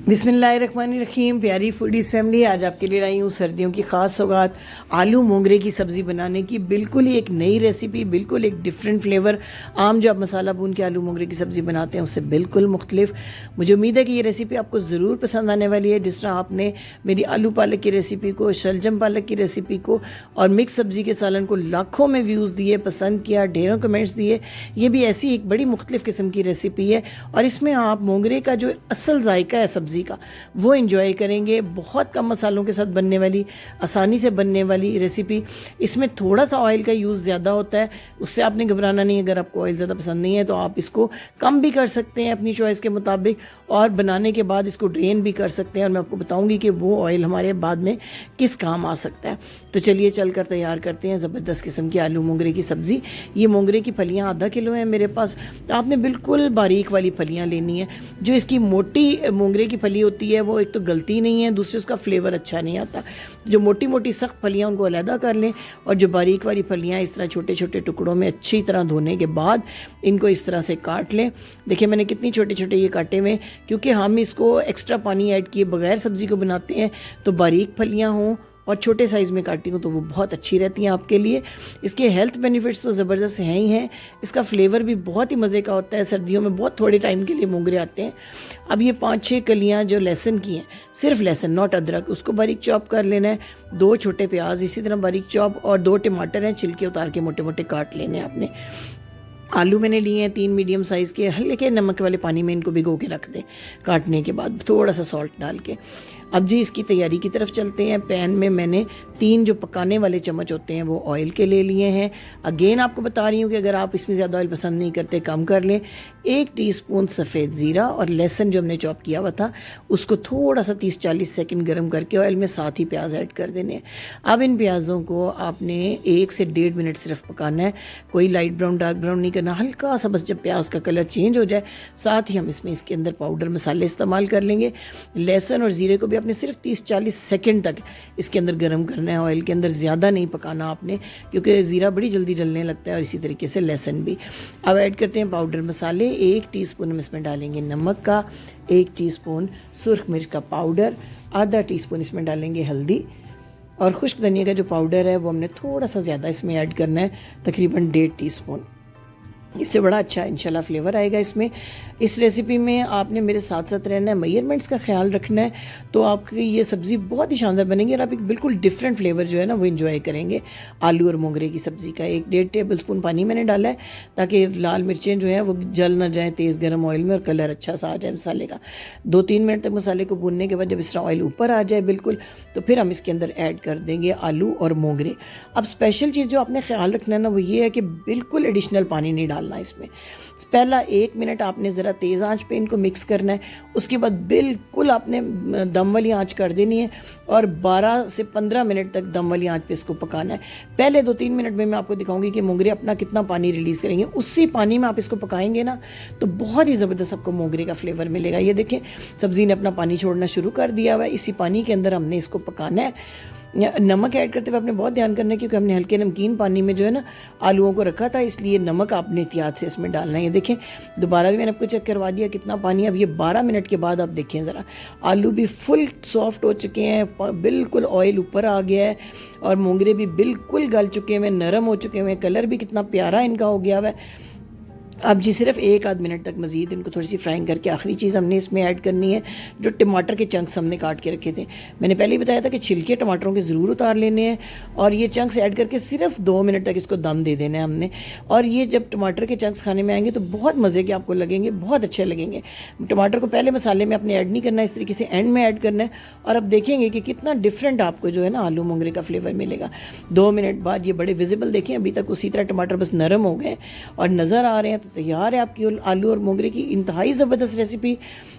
बिस्मिल्लाहिर्रहमानिर्रहीम। प्यारी foodies family, आज आपके लिए लाई हूँ सर्दियों की ख़ास सौगात आलू मोंगरे की सब्ज़ी बनाने की। बिल्कुल ही एक नई रेसिपी, बिल्कुल एक डिफरेंट फ्लेवर। आम जो आप मसाला भून के आलू मोंगरे की सब्ज़ी बनाते हैं उससे बिल्कुल मुख्तलिफ। मुझे उम्मीद है कि ये रेसिपी आपको ज़रूर पसंद आने वाली है। जिस तरह आपने मेरी आलू पालक की रेसिपी को, शलजम पालक की रेसिपी को और मिक्स सब्ज़ी के सालन को लाखों में व्यूज़ दिए, पसंद किया, ढेरों कमेंट्स दिए, ये भी ऐसी एक बड़ी मुख्तलिफ किस्म की रेसिपी है। और इसमें आप मोंगरे का जो असल जायका है सब्ज़ी का, वो एंजॉय करेंगे। बहुत कम मसालों के साथ बनने वाली, आसानी से बनने वाली रेसिपी। इसमें थोड़ा सा ऑयल का यूज़ ज़्यादा होता है, उससे आपने घबराना नहीं। अगर आपको ऑयल ज़्यादा पसंद नहीं है तो आप इसको कम भी कर सकते हैं अपनी चॉइस के मुताबिक, और बनाने के बाद इसको ड्रेन भी कर सकते हैं। और मैं आपको बताऊंगी कि वो ऑयल हमारे बाद में किस काम आ सकता है। तो चलिए चलकर तैयार करते हैं ज़बरदस्त किस्म की आलू मोंगरे की सब्ज़ी। ये मोंगरे की फलियाँ आधा किलो हैं मेरे पास, तो आपने बिल्कुल बारीक वाली फलियाँ लेनी है। जो इसकी मोटी मोंगरे की फली होती है वो एक तो गलती नहीं है, दूसरे उसका फ्लेवर अच्छा नहीं आता। जो मोटी मोटी सख्त फलियाँ उनको अलहदा कर लें, और जो बारीक वाली फलियाँ इस तरह छोटे छोटे टुकड़ों में अच्छी तरह धोने के बाद इनको इस तरह से काट लें। देखिए मैंने कितनी छोटे छोटे ये काटे हुए, क्योंकि हम इसको एक्स्ट्रा पानी ऐड किए बगैर सब्ज़ी को बनाते हैं। तो बारीक फलियाँ हों और छोटे साइज़ में काटी हूँ तो वो बहुत अच्छी रहती हैं आपके लिए। इसके हेल्थ बेनिफिट्स तो ज़बरदस्त हैं ही हैं। इसका फ्लेवर भी बहुत ही मज़े का होता है। सर्दियों में बहुत थोड़े टाइम के लिए मोंगरे आते हैं। अब ये 5-6 कलियाँ जो लहसुन की हैं, सिर्फ लहसुन नॉट अदरक, उसको बारीक चॉप कर लेना है। 2 छोटे प्याज इसी तरह बारीक चॉप, और 2 टमाटर हैं, छिलके उतार के मोटे मोटे काट लेने हैं आपने। आलू मैंने लिए हैं 3 मीडियम साइज़ के। हल्के नमक वाले पानी में इनको भिगो के रख दें, काटने के बाद थोड़ा सा सॉल्ट डाल के। अब जी इसकी तैयारी की तरफ चलते हैं। पैन में मैंने 3 जो पकाने वाले चम्मच होते हैं वो ऑयल के ले लिए हैं। अगेन आपको बता रही हूँ कि अगर आप इसमें ज़्यादा ऑयल पसंद नहीं करते कम कर लें। 1 टीस्पून सफ़ेद ज़ीरा, और लहसुन जो हमने चॉप किया हुआ था उसको थोड़ा सा 30-40 सेकंड गर्म करके ऑयल में साथ ही प्याज ऐड कर देने हैं। अब इन प्याज़ों को आपने 1 से 1.5 मिनट सिर्फ पकाना है। कोई लाइट ब्राउन डार्क ब्राउन नहीं करना, हल्का सा बस। जब प्याज का कलर चेंज हो जाए, साथ ही हम इसमें इसके अंदर पाउडर मसाले इस्तेमाल कर लेंगे। लहसुन और ज़ीरे को भी आपने सिर्फ 30-40 सेकंड तक इसके अंदर गर्म करना है, ऑयल के अंदर। ज़्यादा नहीं पकाना आपने, क्योंकि ज़ीरा बड़ी जल्दी जलने लगता है, और इसी तरीके से लहसुन भी। अब ऐड करते हैं पाउडर मसाले। 1 टीस्पून हम इसमें डालेंगे नमक का, 1 टीस्पून सुर्ख मिर्च का पाउडर, आधा टीस्पून इसमें डालेंगे हल्दी, और खुश्क धनिया का जो पाउडर है वो हमने थोड़ा सा ज़्यादा इसमें ऐड करना है, तकरीबन 1.5 टीस्पून। इससे बड़ा अच्छा इंशाल्लाह फ्लेवर आएगा इसमें। इस रेसिपी में आपने मेरे साथ साथ रहना है, मेजरमेंट्स का ख्याल रखना है, तो आपकी ये सब्ज़ी बहुत ही शानदार बनेगी, और आप एक बिल्कुल डिफरेंट फ्लेवर जो है ना वो एंजॉय करेंगे आलू और मोंगरे की सब्ज़ी का। 1-1.5 टेबल स्पून पानी मैंने डाला है, ताकि लाल मिर्चें जो हैं वो जल ना जाएँ तेज़ गर्म ऑयल में, और कलर अच्छा सा आ जाए मसाले का। 2-3 मिनट तक मसाले को भूनने के बाद जब इस तरह ऑयल ऊपर आ जाए बिल्कुल, तो फिर हम इसके अंदर ऐड कर देंगे आलू और मोंगरे। अब स्पेशल चीज़ जो आपने ख्याल रखना है ना वो ये है कि बिल्कुल एडिशनल पानी नहीं डालना इसमें। पहला 1 मिनट आपने ज़रा तेज़ आंच पे इनको मिक्स करना है। उसके बाद बिल्कुल आपने दम वाली आंच कर देनी है, और 12 से 15 मिनट तक दम वाली आंच पे इसको पकाना है। पहले 2-3 मिनट में मैं आपको दिखाऊंगी कि मोंगरे अपना कितना पानी रिलीज़ करेंगे। उसी पानी में आप इसको पकाएंगे ना तो बहुत ही ज़बरदस्त आपको मोंगरे का फ्लेवर मिलेगा। ये देखें सब्ज़ी ने अपना पानी छोड़ना शुरू कर दिया हुआ है। इसी पानी के अंदर हमने इसको पकाना है। नमक ऐड करते हुए आपने बहुत ध्यान करना है, क्योंकि हमने हल्के नमकीन पानी में जो है ना आलूओं को रखा था, इसलिए नमक आपने एहतियात से इसमें डालना है। ये देखें दोबारा भी मैंने आपको चेक करवा दिया कितना पानी है। अब ये 12 मिनट के बाद आप देखें ज़रा, आलू भी फुल सॉफ्ट हो चुके हैं, बिल्कुल ऑयल ऊपर आ गया है, और मोंगरे भी बिल्कुल गल चुके हुए, नरम हो चुके हुए, कलर भी कितना प्यारा इनका हो गया हुआ है। अब जी सिर्फ 1-आध मिनट तक मज़ीद इनको थोड़ी सी फ्राइंग करके आखिरी चीज़ हमने इसमें ऐड करनी है, जो टमाटर के चंक्स हमने काट के रखे थे। मैंने पहले ही बताया था कि छिलके टमाटरों के ज़रूर उतार लेने हैं, और ये चंक्स ऐड करके सिर्फ 2 मिनट तक इसको दम दे देना है हमने। और ये जब टमाटर के चंक्स खाने में आएंगे तो बहुत मज़े के आपको लगेंगे, बहुत अच्छे लगेंगे। टमाटर को पहले मसाले में अपने ऐड नहीं करना, इस तरीके से एंड में ऐड करना है, और अब देखेंगे कि कितना डिफरेंट आपको जो है ना आलू मोंगरे का फ्लेवर मिलेगा। 2 मिनट बाद ये बड़े विजिबल देखें, अभी तक उसी तरह टमाटर बस नरम हो गए और नज़र आ रहे हैं। तो तैयार है आपकी आलू और मोंगरे की इंतहाई ज़बरदस्त रेसिपी।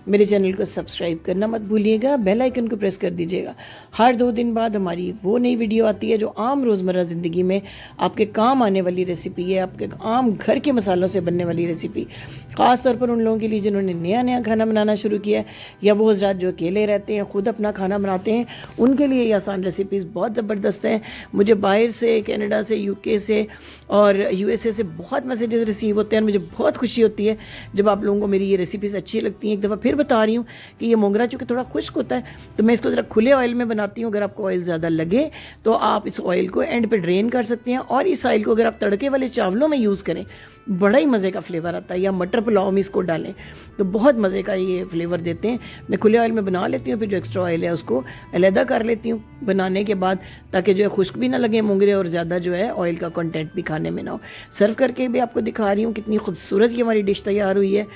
मेरे चैनल को सब्सक्राइब करना मत भूलिएगा, बेल आइकन को प्रेस कर दीजिएगा। हर 2 दिन बाद हमारी वो नई वीडियो आती है जो आम रोज़मर्रा ज़िंदगी में आपके काम आने वाली रेसिपी है, आपके आम घर के मसालों से बनने वाली रेसिपी। ख़ास तौर पर उन लोगों के लिए जिन्होंने नया नया खाना बनाना शुरू किया है, या वो हज़रात जो अकेले रहते हैं, ख़ुद अपना खाना बनाते हैं, उनके लिए ये आसान रेसिपीज़ बहुत ज़बरदस्त हैं। मुझे बाहर से, कनाडा से, UK से और USA से बहुत मैसेजेस रिसीव होते हैं, मुझे मुझे बहुत खुशी होती है जब आप लोगों को मेरी ये रेसिपीज़ अच्छी लगती हैं। एक दफ़ा फिर बता रही हूँ कि ये मोंगरा चूँकि थोड़ा खुश्क होता है तो मैं इसको ज़रा खुले ऑयल में बनाती हूँ। अगर आपको ऑयल ज़्यादा लगे तो आप इस ऑयल को एंड पे ड्रेन कर सकते हैं, और इस ऑयल को अगर आप तड़के वाले चावलों में यूज़ करें बड़ा ही मज़े का फ्लेवर आता है, या मटर पुलाव में इसको डालें तो बहुत मज़े का ये फ्लेवर देते हैं। मैं खुले ऑयल में बना लेती हूँ, फिर जो एक्स्ट्रा ऑयल है उसको अलहदा कर लेती हूँ बनाने के बाद, ताकि जो है खुश्क भी ना लगे मोंगरे और ज़्यादा जो है ऑयल का कंटेंट भी खाने में ना हो। सर्व करके भी आपको दिखा रही हूँ कितनी खूबसूरत ये हमारी डिश तैयार हुई है।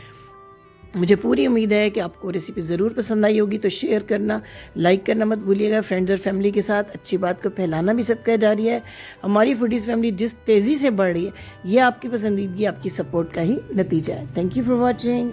मुझे पूरी उम्मीद है कि आपको रेसिपी ज़रूर पसंद आई होगी, तो शेयर करना, लाइक करना मत भूलिएगा। फ्रेंड्स और फैमिली के साथ अच्छी बात को फैलाना भी सदका जारी है। हमारी फूडीज़ फैमिली जिस तेज़ी से बढ़ रही है ये आपकी पसंदीदगी, आपकी सपोर्ट का ही नतीजा है। Thank you for watching.